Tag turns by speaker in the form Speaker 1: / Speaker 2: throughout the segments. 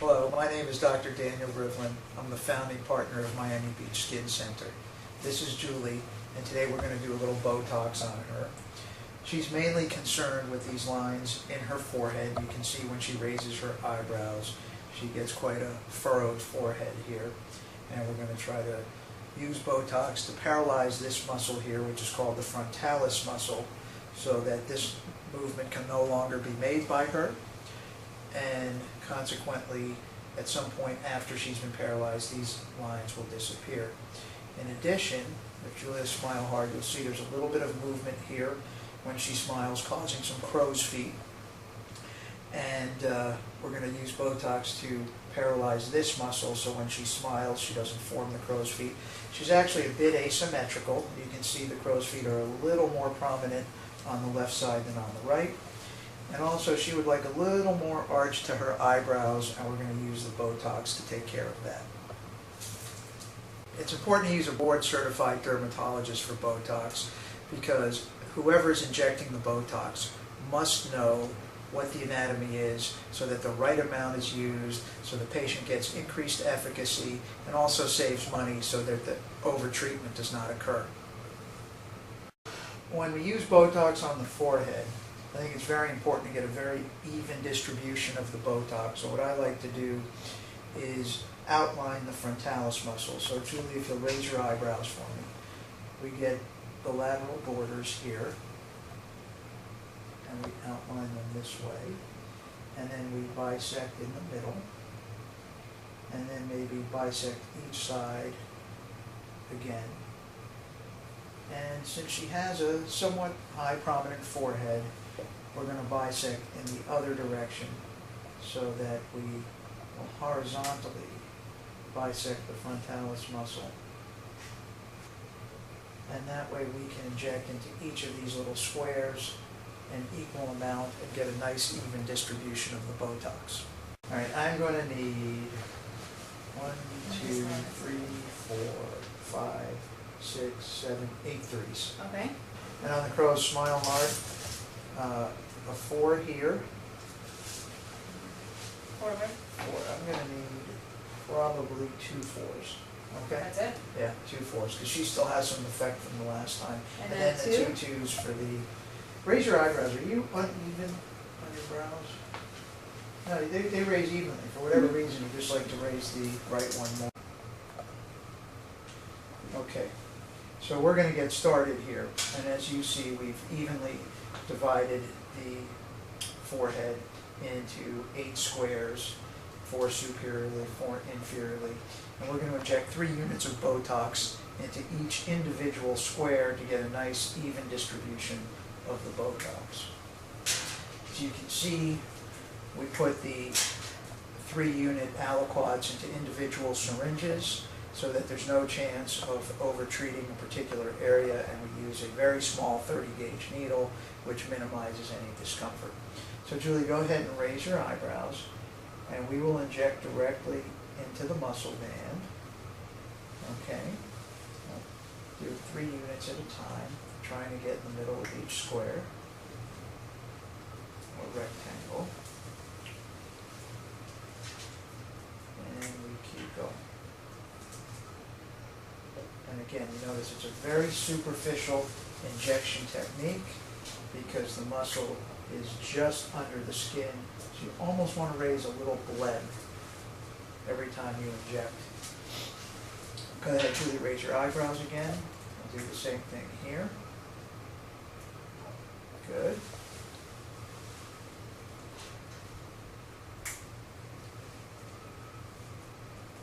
Speaker 1: Hello, my name is Dr. Daniel Rivlin. I'm the founding partner of Miami Beach Skin Center. This is Julie, and today we're going to do a little Botox on her. She's mainly concerned with these lines in her forehead. You can see when she raises her eyebrows, she gets quite a furrowed forehead here. And we're going to try to use Botox to paralyze this muscle here, which is called the frontalis muscle, so that this movement can no longer be made by her. And consequently, at some point after she's been paralyzed, these lines will disappear. In addition, if Julia smile hard, you'll see there's a little bit of movement here when she smiles, causing some crow's feet. And we're going to use Botox to paralyze this muscle, so when she smiles, she doesn't form the crow's feet. She's actually a bit asymmetrical. You can see the crow's feet are a little more prominent on the left side than on the right. And also, she would like a little more arch to her eyebrows, and we're going to use the Botox to take care of that. It's important to use a board-certified dermatologist for Botox, because whoever is injecting the Botox must know what the anatomy is, so that the right amount is used, so the patient gets increased efficacy, and also saves money so that the overtreatment does not occur. When we use Botox on the forehead, I think it's very important to get a very even distribution of the Botox. So what I like to do is outline the frontalis muscle. So Julie, if you'll raise your eyebrows for me. We get the lateral borders here, and we outline them this way. And then we bisect in the middle, and then maybe bisect each side again. And since she has a somewhat high prominent forehead, we're going to bisect in the other direction so that we will horizontally bisect the frontalis muscle. And that way we can inject into each of these little squares an equal amount and get a nice even distribution of the Botox. All right, I'm going to need 1, 2, 3, 4, 5, 6, 7, 8 threes.
Speaker 2: Okay.
Speaker 1: And on the crows, smile hard. A 4 here.
Speaker 2: Forward.
Speaker 1: 4. I'm going to need probably 2 4s. Okay?
Speaker 2: That's it?
Speaker 1: Yeah, 2 4s, because she still has some effect from the last time.
Speaker 2: And
Speaker 1: then
Speaker 2: then
Speaker 1: the 2 2s for the... Raise your eyebrows. Are you uneven on your brows? No, they raise evenly. For whatever reason, you just like to raise the right one more. Okay. So we're going to get started here. And as you see, we've evenly divided the forehead into 8 squares, 4 superiorly, 4 inferiorly. And we're going to inject 3 units of Botox into each individual square to get a nice even distribution of the Botox. As you can see, we put the 3-unit aliquots into individual syringes so that there's no chance of over-treating a particular area, and we use a very small 30-gauge needle, which minimizes any discomfort. So Julie, go ahead and raise your eyebrows, and we will inject directly into the muscle band. Okay. We'll do 3 units at a time, trying to get in the middle of each square or rectangle. And we keep going. And again, you notice it's a very superficial injection technique because the muscle is just under the skin. So you almost want to raise a little bleb every time you inject. Go ahead, Julie, raise your eyebrows again. We'll do the same thing here. Good.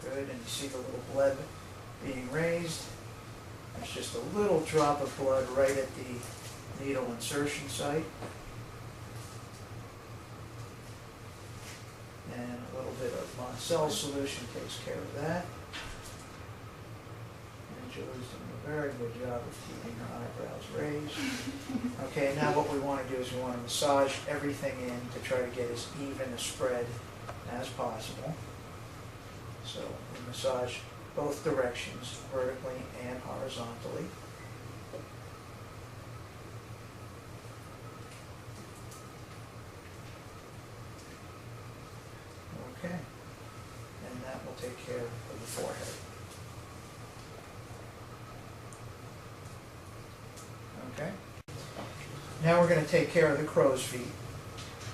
Speaker 1: Good, and you see the little bleb being raised. There's just a little drop of blood right at the needle insertion site. And a little bit of Moncel solution takes care of that. And Julie's doing a very good job of keeping her eyebrows raised. Okay, now what we want to do is we want to massage everything in to try to get as even a spread as possible. So we massage both directions, vertically and horizontally. Okay. care of the forehead. Okay? Now we're going to take care of the crow's feet.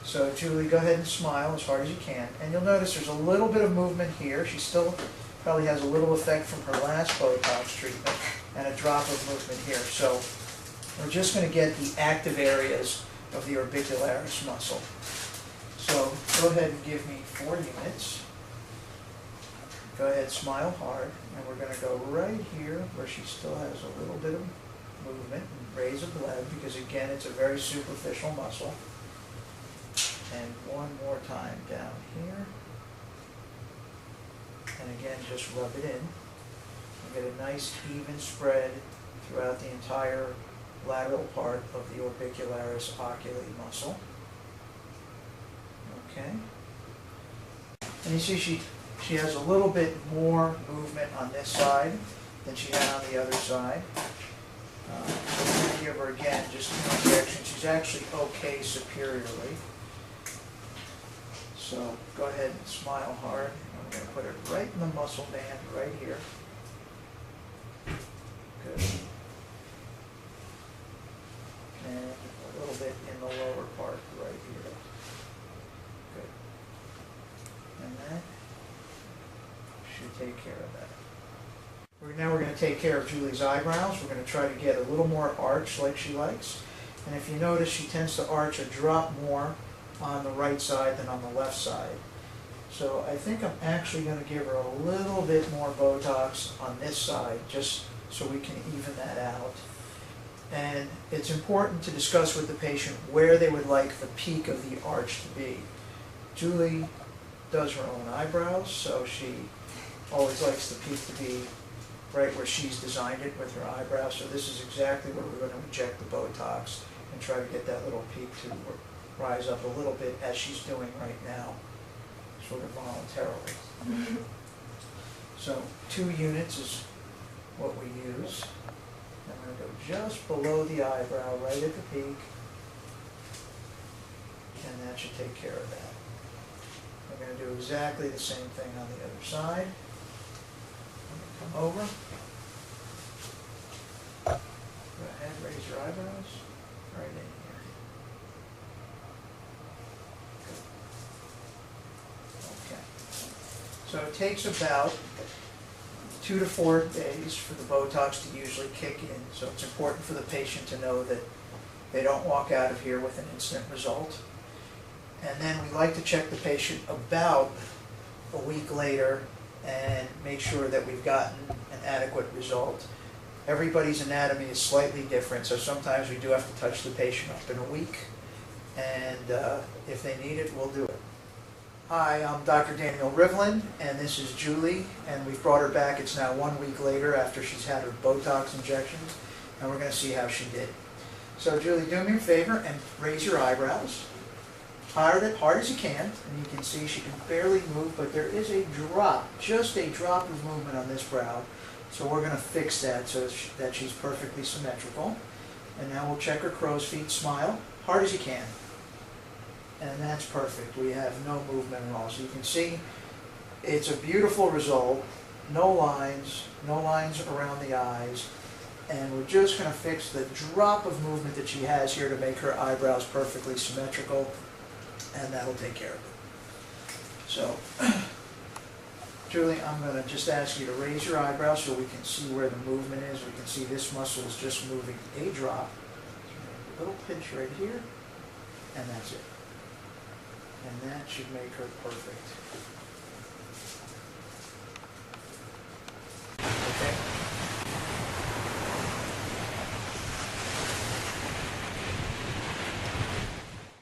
Speaker 1: So Julie, go ahead and smile as hard as you can. And you'll notice there's a little bit of movement here. She still probably has a little effect from her last BOTOX treatment and a drop of movement here. So we're just going to get the active areas of the orbicularis muscle. So go ahead and give me 4 units. Go ahead, smile hard. And we're going to go right here where she still has a little bit of movement and raise a bleb, because again it's a very superficial muscle. And one more time down here. And again, just rub it in. And get a nice even spread throughout the entire lateral part of the orbicularis oculi muscle. Okay. And you see she has a little bit more movement on this side than she had on the other side. I'm going to give her again just an injection. She's actually okay superiorly. So go ahead and smile hard. I'm going to put it right in the muscle band right here. Good. And a little bit in the lower part right here. Good. And that should take care of that. Now we're going to take care of Julie's eyebrows. We're going to try to get a little more arch like she likes. And if you notice, she tends to arch or drop more on the right side than on the left side. So I think I'm actually going to give her a little bit more Botox on this side, just so we can even that out. And it's important to discuss with the patient where they would like the peak of the arch to be. Julie does her own eyebrows, so she always likes the peak to be right where she's designed it with her eyebrows. So this is exactly where we're going to inject the Botox and try to get that little peak to rise up a little bit, as she's doing right now, sort of voluntarily. So 2 units is what we use. I'm going to go just below the eyebrow, right at the peak, and that should take care of that. I'm going to do exactly the same thing on the other side. Come over. Go ahead, raise your eyebrows. Right in here. Good. Okay. So it takes about 2 to 4 days for the Botox to usually kick in. So it's important for the patient to know that they don't walk out of here with an instant result. And then we like to check the patient about a week later and make sure that we've gotten an adequate result. Everybody's anatomy is slightly different, so sometimes we do have to touch the patient up in a week, and if they need it, we'll do it. Hi, I'm Dr. Daniel Rivlin, and this is Julie, and we've brought her back. It's now 1 week later after she's had her Botox injections, and we're going to see how she did. So Julie, do me a favor and raise your eyebrows. Hard as you can, and you can see she can barely move, but there is a drop, just a drop of movement on this brow. So we're going to fix that so that she's perfectly symmetrical. And now we'll check her crow's feet. Smile, hard as you can. And that's perfect. We have no movement at all. So you can see it's a beautiful result. No lines around the eyes. And we're just going to fix the drop of movement that she has here to make her eyebrows perfectly symmetrical. And that'll take care of it. So, Julie, I'm going to just ask you to raise your eyebrows so we can see where the movement is. We can see this muscle is just moving a drop. A little pinch right here, and that's it. And that should make her perfect.